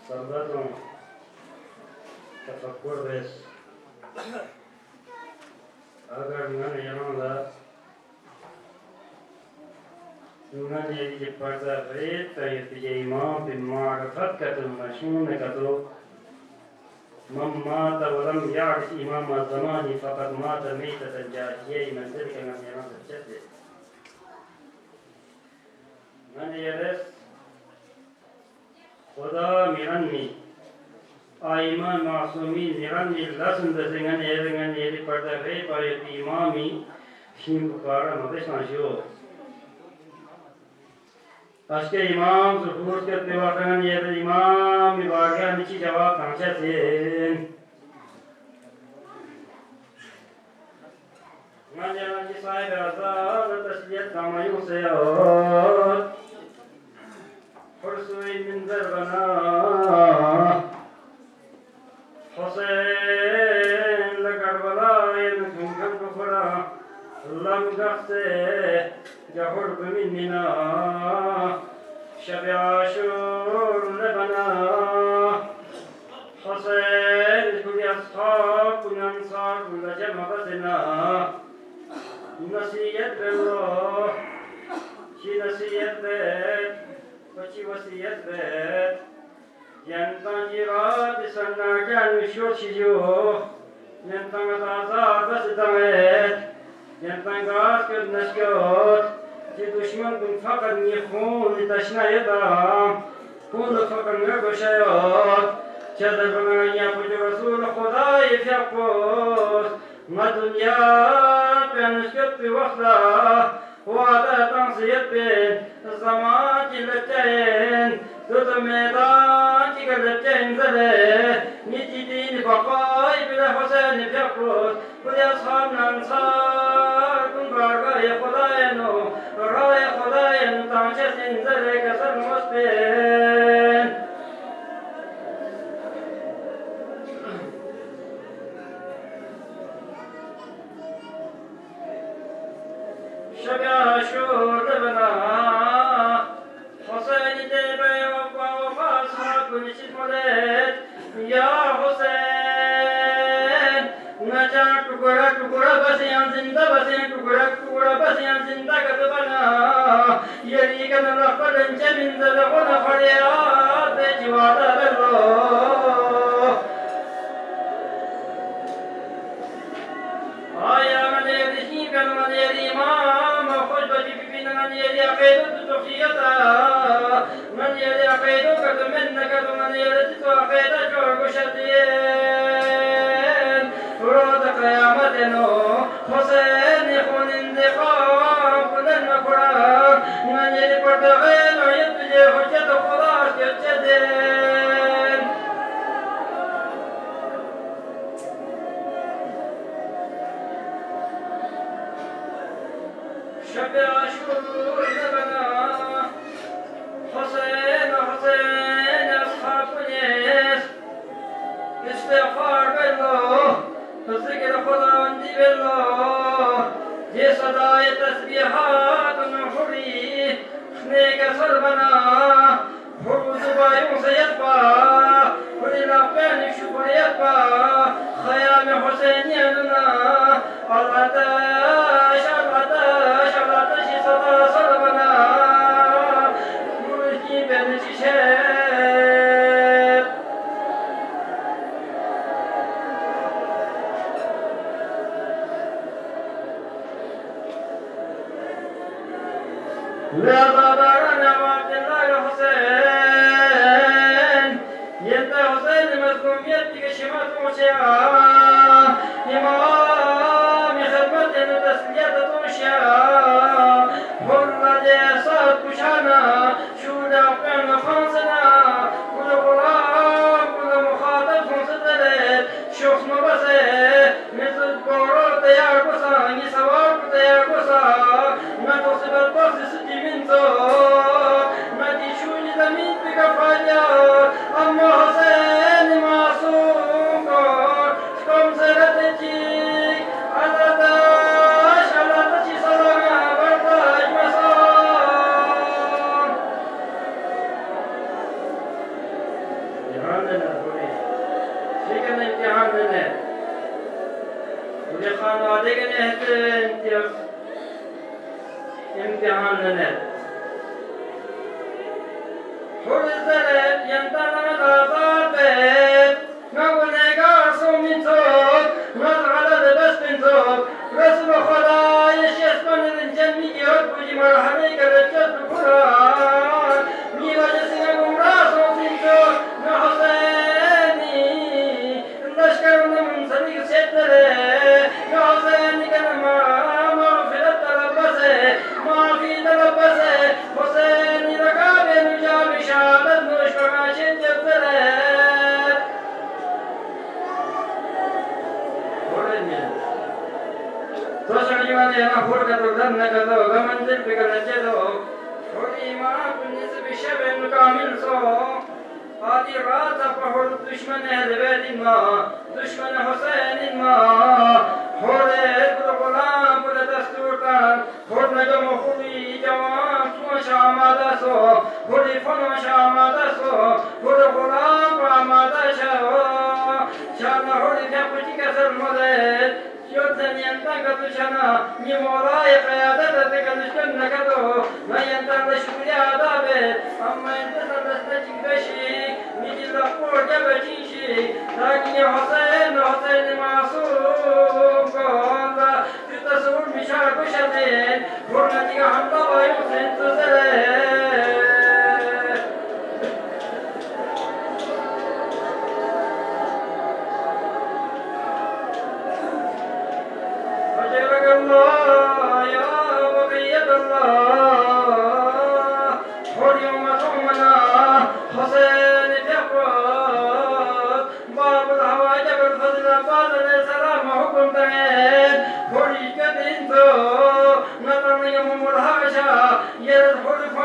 سربتوں تفکر بیس اگر من یہاں دا من یہ پردہ غیب تا یہ امام بمعرفت کا تو مشہور کا تو من مات ولم يعرف إمام الزمان فقد مات ميتة جاهلية من ذلك من يرى الجد من يرث خدا میرنی آیمان معصومین میرنی لسن دسنگن ایرنگن ایری پرده غیب آیت امامی شیم بکارا مبشن شو اشکے امام ظهور کرتے وقتاً یہ امام واقعہ نیچی جواب پہنچے تھے من جنان جی صاحب رضا تسلیت کامایوں سے اور فرسوی من ذربنا حسین لکربلا ینکن بخورا لمگخ سے جہر بمننا شب عاشور لبنا حسين كل أصحاب كل أنصار كل جمعتنا نسيت بالله شي نسيت بيت وشي وسيت بيت ينتان جرات سنة كان شو شجو ينتان غازات بس دمت ينتان غاز كد نشكوت جي دشمن كن فقط يخون تشنا يدام كون فقط نگوشيات چادر بنایا پوچھ رسول خدای فیقوس ما دنیا پینشکت پی وقتا وعدا تنصیت بین زمان کی لچین دوت میدان کی لچین زده نیچی دین بقای بلا حسین فیقوس کلی اصحاب ننصار کن بارگای خدای نو رای خدای نو تانچه سنزده کسر مسبین نشید مولد یا حسین نجا ٹکڑا ٹکڑا بسیاں زندہ بسیاں ٹکڑا ٹکڑا بسیاں زندہ کد بنا یری کن رفلن چمن زلغن فریاد جواد بلو آیا من یری کن من یری امام خوش بجی ببین من یری عقید تخیتا من یری عقید کد من نکد من یری تو عقید جور گشتین رود قیامت نو حسین خون انتقام کنن قرآن من یری پرتغین و ید بجی حجت خداش گچدین شب عاشور لبنا حسین حسین اصحاب کنیس استغفار بالله ذکر خداوندی بالله یہ صدای تسبیحات نحری خنیگ سر بنا حروز بایوں سے یدبا خلی لقین شکر یدبا خیام حسینی لنا اللہ تاش اللہ تاش اللہ تاشی صدا سر بنا ملکی بینشی شیب لا بابارنا وعبد الله حسين ينت حسين مذكوم يدك شمات وشيعا إمام خدمة تسلية تنشيعا كل جيسات كشانا شودا قيم خمسنا كل غرام كل مخاطب خمسة شخص مبسي مثل قرار تيار بسا يسوار تيار بسا ما تصيب الباس ستي من زور ما تشوني زمين بكفايا أما حسين معصوم كون شكم سرتجيك على داش على تشي صلاة برداش مسام امتحان لنا بولي شكرا امتحان لنا بولي خانواده के नहते امتحان لنا حر الزلل ينتظم الآثار بيت نقول نقار صوم من صوت نزعل لبس من صوت رسم خدايش يسمن الجنة يهد بجي مرحميك رجل القرآن ميلا جسنا قمراس وصين صوت نحسيني نشكر من صديق سيدنا نحسيني كنما مغفرة تلبسه ما في تلبسه حسيني ركاب نجاب شهادة نشكر ما شد يبتلت تشعر من ينفر كتبدن كذو كمنزل بك نجدو حري ما بالنسب شبه كامل صو هذه رات فحر دشمن أهل بيت ما دشمن حسين ما حر غلام بل دستورتان حر نجم خلي جوان سو شامادا سو حر فن شامادا سو حر غلام رامادا شو شان حر كبتي كسر مدد يوتن ينتن كتشنا نمولاي قيادة تكنشكن نكدو ما ينتن لشكري عذابه أما ينتن لستجيب بشي نجي لقور جبجيشي لكن حسين حسين معصوم قال تتصور مشارك شدين فرنتك حمد ويوسن تزلين أجرك الله يا بقية الله حر يوم صومنا حسين فقط باب الهوى جبل فضل بعد السلام حكم تغير حريك انتو نظر يوم الهاشا يرد حرف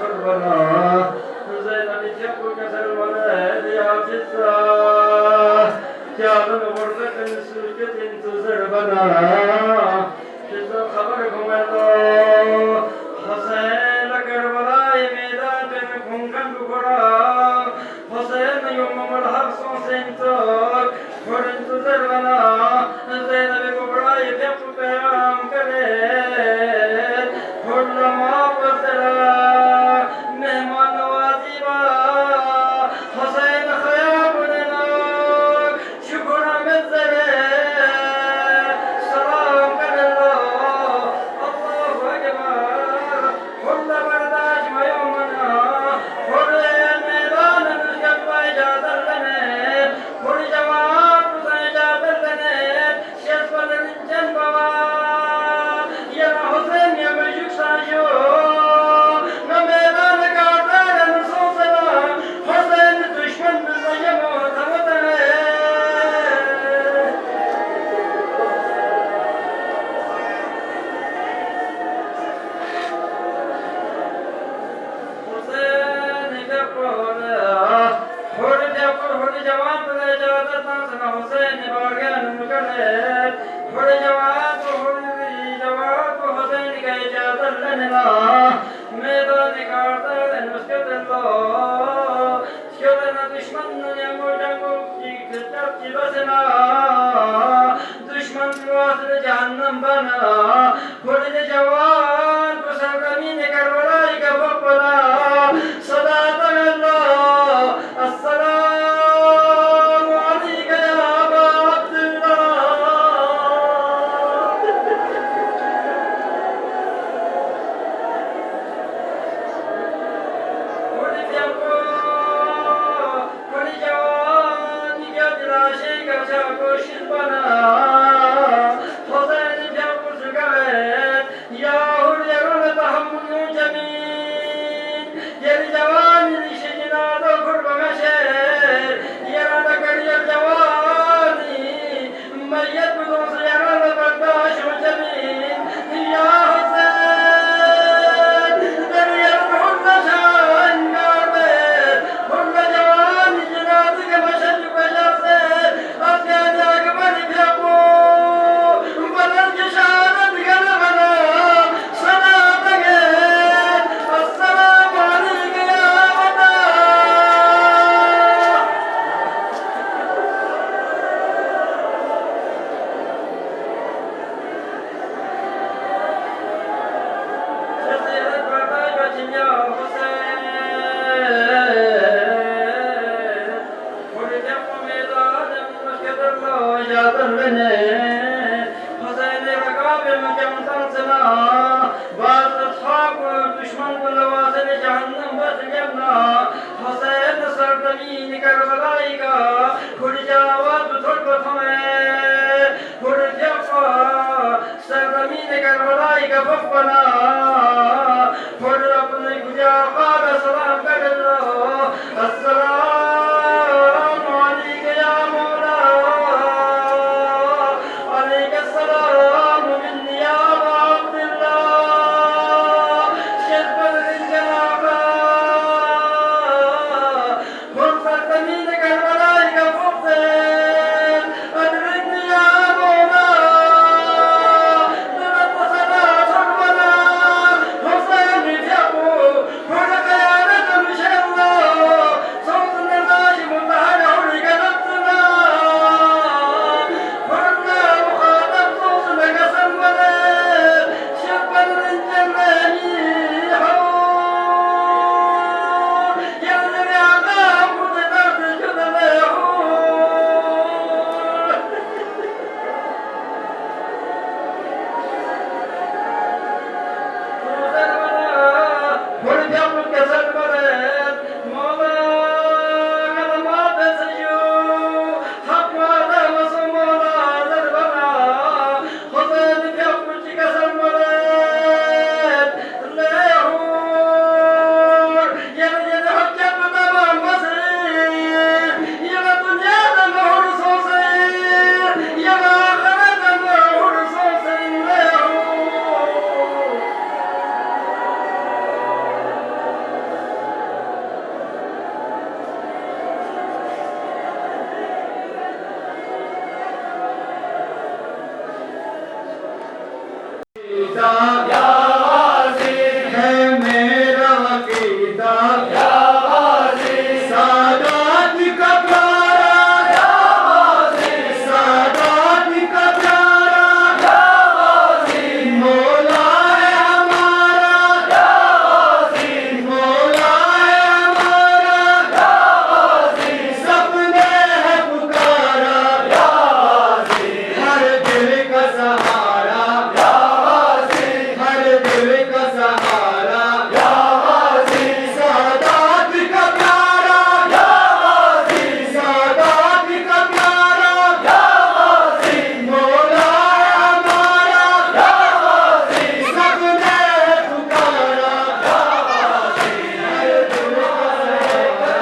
شربنا زينب يبقى كالولد يا فتى جعل غرفة سجة تزربنا فتى خبركم الله حسين كربلاء ميدان كن بكرة حسين يوم الحبس سنتك فرنت زربنا زينب كبرى يبقى بيام كليل كل ما قصرا مهمان نوازيبا حسين خياب لنا شكرا مزري سلام كالله الله أكبر كل برداش ويومنا كل ميدان نسكت وإجازة لنا كل جواب وإجازة لنا شيخ بدر الجنبوا يا حسين يا مجوك ساجو نميدان كارتان نصوصنا حسين دشمن من يموت وطنه حسين يقول حر جواب إجازة ناصنا حسين باغان مكلف حر جواب حسين کا إجازة لنا ميدان كارتال نسكت الله شكرنا دشمن يمو جنگو كتاب بسنا دشمن الواصل جهنم بنا كل جوان كسرقمين كربلاء كفقنا صلاة الله السلام عليك يا أبا عبد الله كل جوان يقدر شيء كشاكو شربنا حسين جاكو سكبت يا هريرون تحمل جميل يا جوان لشجنا ذكر بمشير يا ذكر يا جواني ميت بدون سيارة برداش جميل يا حسين دريا كل شان قابل كل جوان جنازك مشد بجاسر أسياد أكبر بيقو بلد جشارة قلبنا صلاتك السلام عليك يا وطن جزيرة برداش يا حسين ولد ميدان مسكت الله إجازة لنا حسين رقاب مجمع سنا بعض أصحاب دشمن كل واصل جهنم بسجبنا حسين سرزمین کربلائی کا کھل جاوات تھوڑ ہمیں کھل جفا سرزمین کربلائی کا بپنا کھل اپنے گجافا کا سلام کر لو السلام علیک یا مولا علیک السلام منی یا ابا عبداللہ شیخ بدر الجنابہ کھل سرزمین کربلائی کا فقر ادرکنی یا مولا درد صدا صحبنا حسین جابو کھل قیادت مشاء اللہ صوت अकीदा या गाज़ी है मेरा अकीदा या गाज़ी सादात का प्यारा या गाज़ी सादात का प्यारा या गाज़ी मौला है हमारा या गाज़ी मौला है हमारा या गाज़ी सबने है पुकारा या गाज़ी हर दिल का सहारा या गाज़ी हर दिल का सहारा या गाज़ी सादात का प्यारा या गाज़ी सादात का प्यारा या गाज़ी मौला है हमारा या गाज़ी सबने है पुकारा या गाज़ी हर दिल का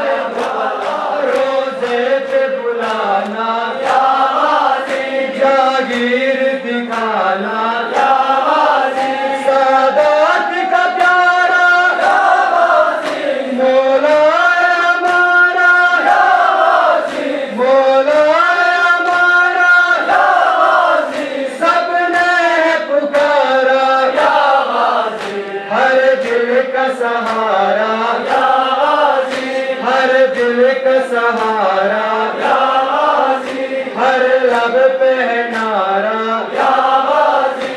रोज़े पे बुलाना या गाज़ी जागीर दिखाना या गाज़ी सादात का प्यारा या गाज़ी मौला है हमारा या गाज़ी मौला है हमारा या गाज़ी सबने है पुकारा या गाज़ी हर दिल का सहारा या गाज़ी हर दिल का सहारा या गाज़ी हर लब पे है नारा या गाज़ी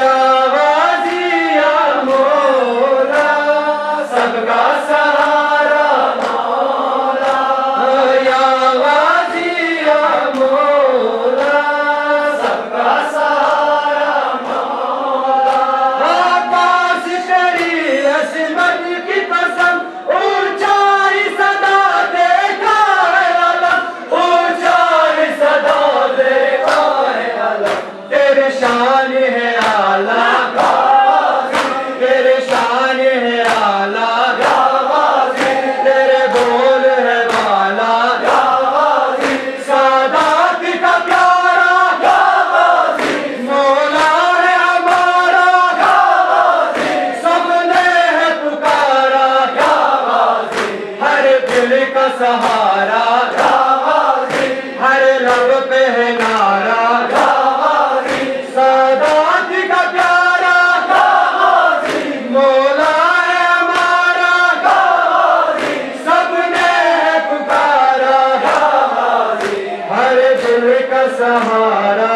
या गाज़ी या मौला सबका सहारा मौला या गाज़ी या मौला सबका सहारा मौला आकाश तेरी अज़मत की कसम ऊंचाई सदा देखा है अलम ऊंचाई सदा देखा है अलम तेरे शान है आला तेरे शान है आला तेरे बोल है वाला सादात का प्यारा मौला है हमारा सबने है पुकारा हर दिल का सहारा हर लब पे है नारा सादात का प्यारा मौला है हमारा सबने है पुकारा हर दिल का सहारा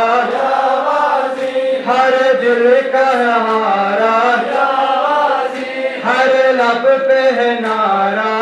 हर दिल का सहारा हर लब पे है नारा